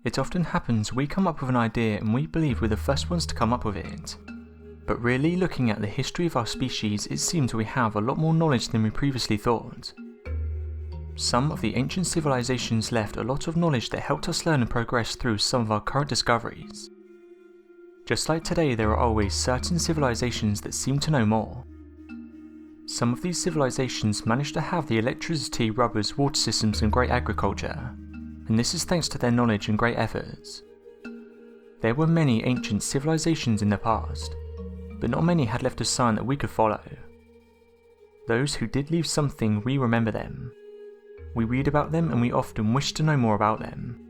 It often happens we come up with an idea and we believe we're the first ones to come up with it. But really, looking at the history of our species, it seems we have a lot more knowledge than we previously thought. Some of the ancient civilizations left a lot of knowledge that helped us learn and progress through some of our current discoveries. Just like today, there are always certain civilizations that seem to know more. Some of these civilizations managed to have the electricity, rubbers, water systems and great agriculture, and this is thanks to their knowledge and great efforts. There were many ancient civilizations in the past, but not many had left a sign that we could follow. Those who did leave something, we remember them. We read about them and we often wish to know more about them.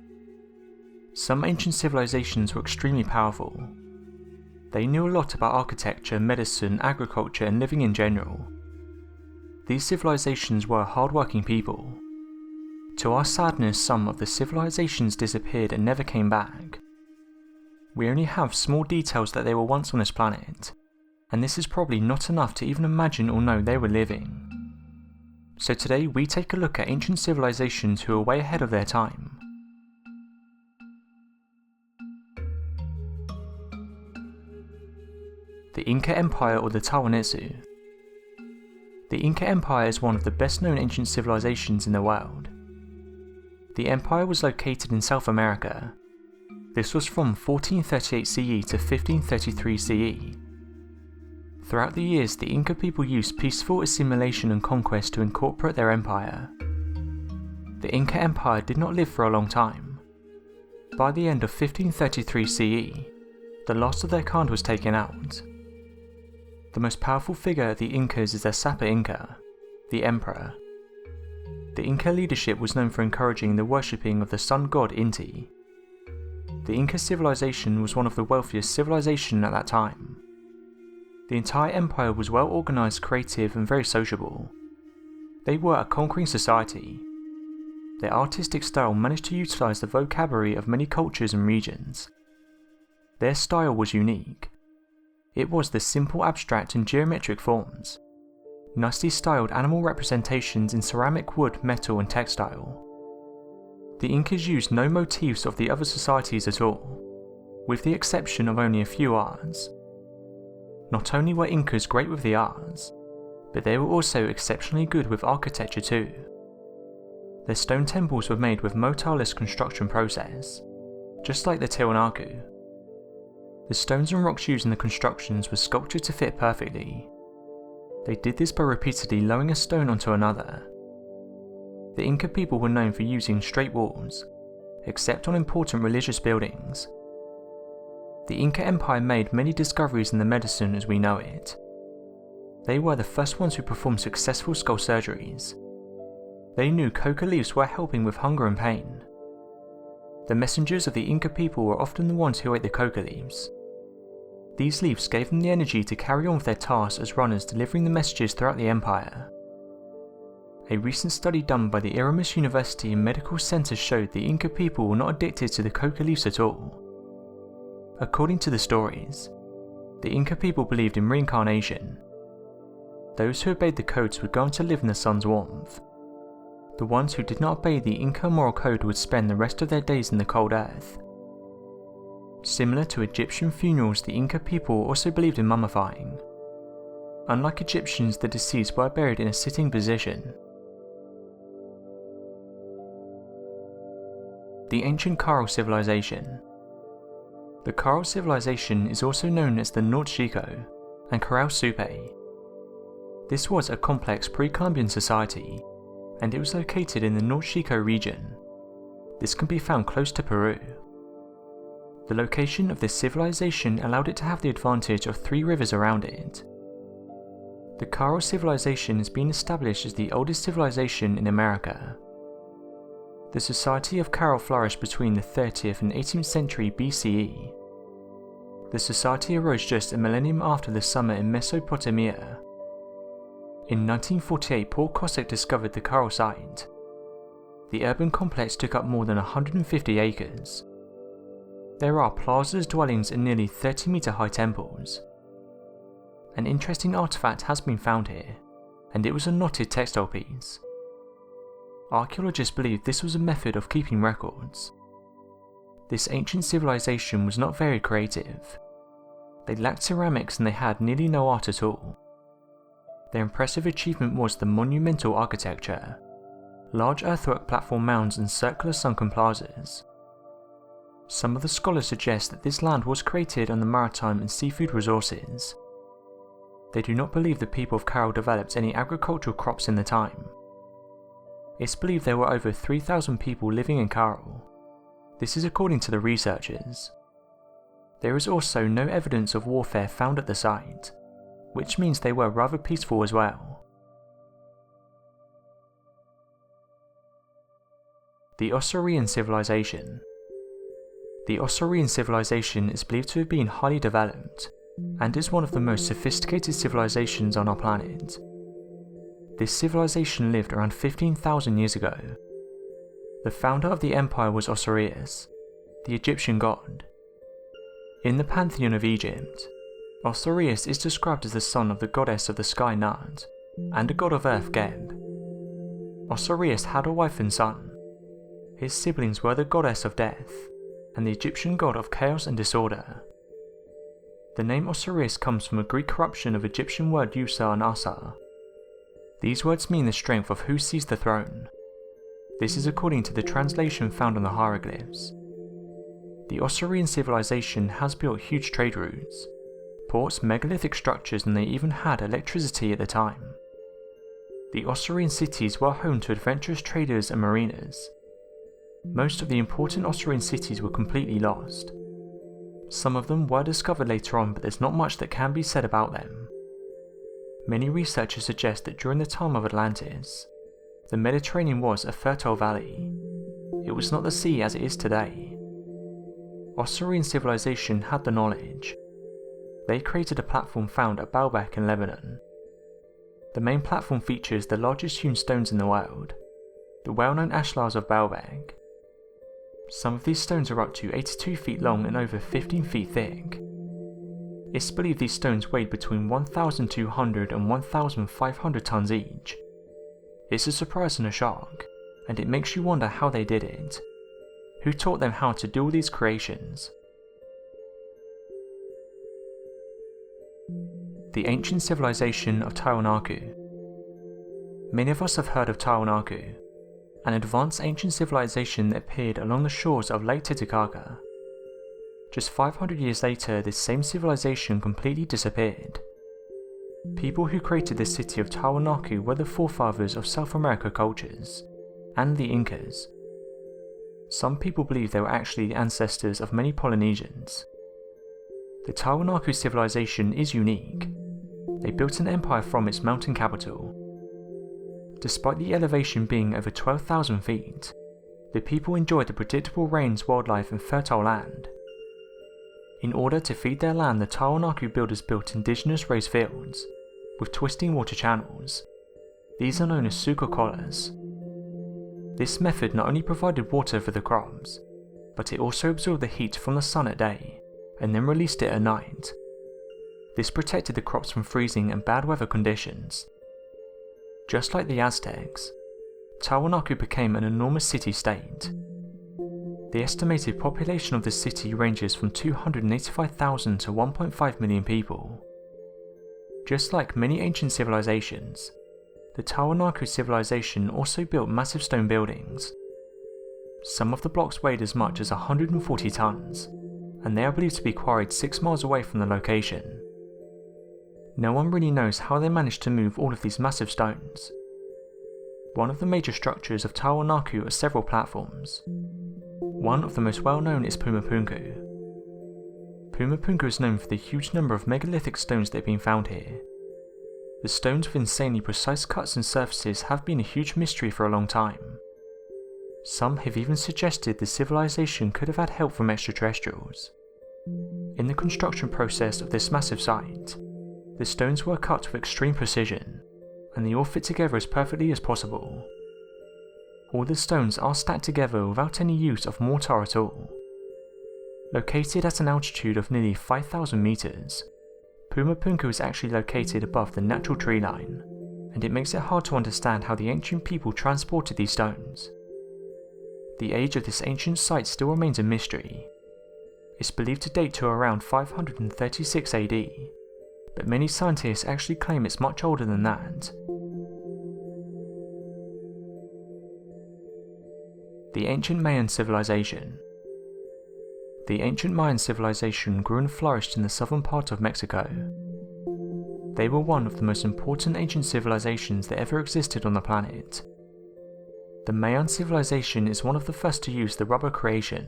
Some ancient civilizations were extremely powerful. They knew a lot about architecture, medicine, agriculture and living in general. These civilizations were hardworking people. To our sadness, some of the civilizations disappeared and never came back. We only have small details that they were once on this planet, and this is probably not enough to even imagine or know they were living. So today we take a look at ancient civilizations who are way ahead of their time. The Inca Empire, or the Taranaki. The Inca Empire is one of the best known ancient civilizations in the world. The empire was located in South America. This was from 1438 CE to 1533 CE. Throughout the years, the Inca people used peaceful assimilation and conquest to incorporate their empire. The Inca Empire did not live for a long time. By the end of 1533 CE, the last of their kind was taken out. The most powerful figure of the Incas is their Sapa Inca, the emperor. The Inca leadership was known for encouraging the worshipping of the sun god Inti. The Inca civilization was one of the wealthiest civilizations at that time. The entire empire was well organized, creative and very sociable. They were a conquering society. Their artistic style managed to utilize the vocabulary of many cultures and regions. Their style was unique. It was the simple abstract and geometric forms, nicely styled animal representations in ceramic, wood, metal and textile. The Incas used no motifs of the other societies at all, with the exception of only a few arts. Not only were Incas great with the arts, but they were also exceptionally good with architecture too. Their stone temples were made with mortarless construction process, just like the Taranaki. The stones and rocks used in the constructions were sculptured to fit perfectly. They did this by repeatedly lowering a stone onto another. The Inca people were known for using straight walls, except on important religious buildings. The Inca Empire made many discoveries in the medicine as we know it. They were the first ones who performed successful skull surgeries. They knew coca leaves were helping with hunger and pain. The messengers of the Inca people were often the ones who ate the coca leaves. These leaves gave them the energy to carry on with their tasks as runners delivering the messages throughout the empire. A recent study done by the Erasmus University and Medical Center showed the Inca people were not addicted to the coca leaves at all. According to the stories, the Inca people believed in reincarnation. Those who obeyed the codes would go on to live in the sun's warmth. The ones who did not obey the Inca moral code would spend the rest of their days in the cold earth. Similar to Egyptian funerals, the Inca people also believed in mummifying. Unlike Egyptians, the deceased were buried in a sitting position. The ancient Karo Civilization. The Karo Civilization is also known as the North Chico and Corral Supe. This was a complex pre-Columbian society, and it was located in the North Chico region. This can be found close to Peru. The location of this civilization allowed it to have the advantage of 3 rivers around it. The Karo Civilization has been established as the oldest civilization in America. The society of Karo flourished between the 30th and 18th century BCE. The society arose just a millennium after the summer in Mesopotamia. In 1948, Paul Cossack discovered the Karo site. The urban complex took up more than 150 acres. There are plazas, dwellings and nearly 30-meter high temples. An interesting artifact has been found here, and it was a knotted textile piece. Archaeologists believe this was a method of keeping records. This ancient civilization was not very creative. They lacked ceramics and they had nearly no art at all. Their impressive achievement was the monumental architecture, large earthwork platform mounds and circular sunken plazas. Some of the scholars suggest that this land was created on the maritime and seafood resources. They do not believe the people of Cairo developed any agricultural crops in the time. It's believed there were over 3,000 people living in Cairo. This is according to the researchers. There is also no evidence of warfare found at the site, which means they were rather peaceful as well. The Assyrian Civilization. The Assyrian Civilization is believed to have been highly developed, and is one of the most sophisticated civilizations on our planet. This civilization lived around 15,000 years ago. The founder of the empire was Osiris, the Egyptian god. In the pantheon of Egypt, Osiris is described as the son of the goddess of the sky Nut, and a god of earth Geb. Osiris had a wife and son. His siblings were the goddess of death, and the Egyptian god of chaos and disorder. The name Osiris comes from a Greek corruption of Egyptian word Usa and Asa. These words mean the strength of who sees the throne. This is according to the translation found on the hieroglyphs. The Assyrian civilization has built huge trade routes, ports, megalithic structures, and they even had electricity at the time. The Assyrian cities were home to adventurous traders and mariners. Most of the important Assyrian cities were completely lost. Some of them were discovered later on, but there's not much that can be said about them. Many researchers suggest that during the time of Atlantis, the Mediterranean was a fertile valley. It was not the sea as it is today. Assyrian civilization had the knowledge. They created a platform found at Baalbek in Lebanon. The main platform features the largest hewn stones in the world, the well-known ashlars of Baalbek. Some of these stones are up to 82 feet long and over 15 feet thick. It's believed these stones weighed between 1,200 and 1,500 tons each. It's a surprise and a shock, and it makes you wonder how they did it. Who taught them how to do all these creations? The ancient civilization of Taranaki. Many of us have heard of Taranaki, an advanced ancient civilization that appeared along the shores of Lake Titicaca. Just 500 years later, this same civilization completely disappeared. People who created the city of Taranaki were the forefathers of South America cultures, and the Incas. Some people believe they were actually the ancestors of many Polynesians. The Taranaki civilization is unique. They built an empire from its mountain capital. Despite the elevation being over 12,000 feet, the people enjoyed the predictable rains, wildlife, and fertile land. In order to feed their land, the Taranaki builders built indigenous raised fields, with twisting water channels. These are known as suka collars. This method not only provided water for the crops, but it also absorbed the heat from the sun at day, and then released it at night. This protected the crops from freezing and bad weather conditions. Just like the Aztecs, Taranaki became an enormous city-state. The estimated population of the city ranges from 285,000 to 1.5 million people. Just like many ancient civilizations, the Taranaki civilization also built massive stone buildings. Some of the blocks weighed as much as 140 tons, and they are believed to be quarried 6 miles away from the location. No one really knows how they managed to move all of these massive stones. One of the major structures of Taranaki are several platforms. One of the most well-known is Pumapunku. Pumapunku is known for the huge number of megalithic stones that have been found here. The stones with insanely precise cuts and surfaces have been a huge mystery for a long time. Some have even suggested the civilization could have had help from extraterrestrials. In the construction process of this massive site, the stones were cut with extreme precision, and they all fit together as perfectly as possible. All the stones are stacked together without any use of mortar at all. Located at an altitude of nearly 5,000 meters, Pumapunku is actually located above the natural tree line, and it makes it hard to understand how the ancient people transported these stones. The age of this ancient site still remains a mystery. It's believed to date to around 536 AD, but many scientists actually claim it's much older than that. The ancient Mayan civilization. The ancient Mayan civilization grew and flourished in the southern part of Mexico. They were one of the most important ancient civilizations that ever existed on the planet. The Mayan civilization is one of the first to use the rubber creation.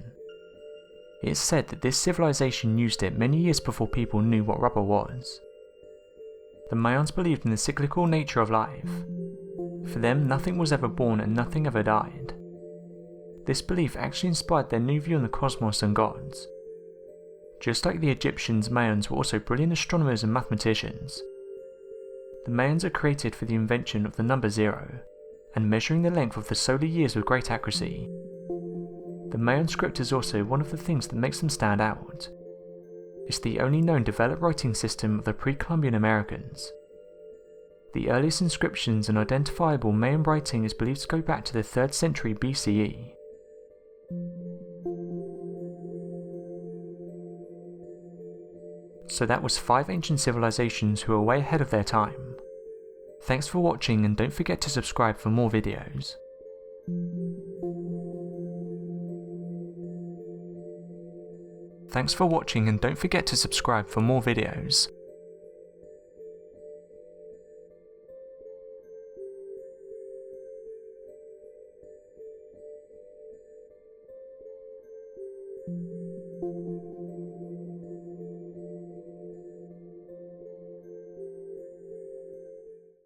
It's said that this civilization used it many years before people knew what rubber was. The Mayans believed in the cyclical nature of life. For them, nothing was ever born and nothing ever died. This belief actually inspired their new view on the cosmos and gods. Just like the Egyptians, Mayans were also brilliant astronomers and mathematicians. The Mayans are created for the invention of the number 0, and measuring the length of the solar years with great accuracy. The Mayan script is also one of the things that makes them stand out. It's the only known developed writing system of the pre-Columbian Americans. The earliest inscriptions and identifiable Mayan writing is believed to go back to the 3rd century BCE. So that was 5 ancient civilizations who were way ahead of their time. Thanks for watching, and don't forget to subscribe for more videos. Thanks for watching, and don't forget to subscribe for more videos.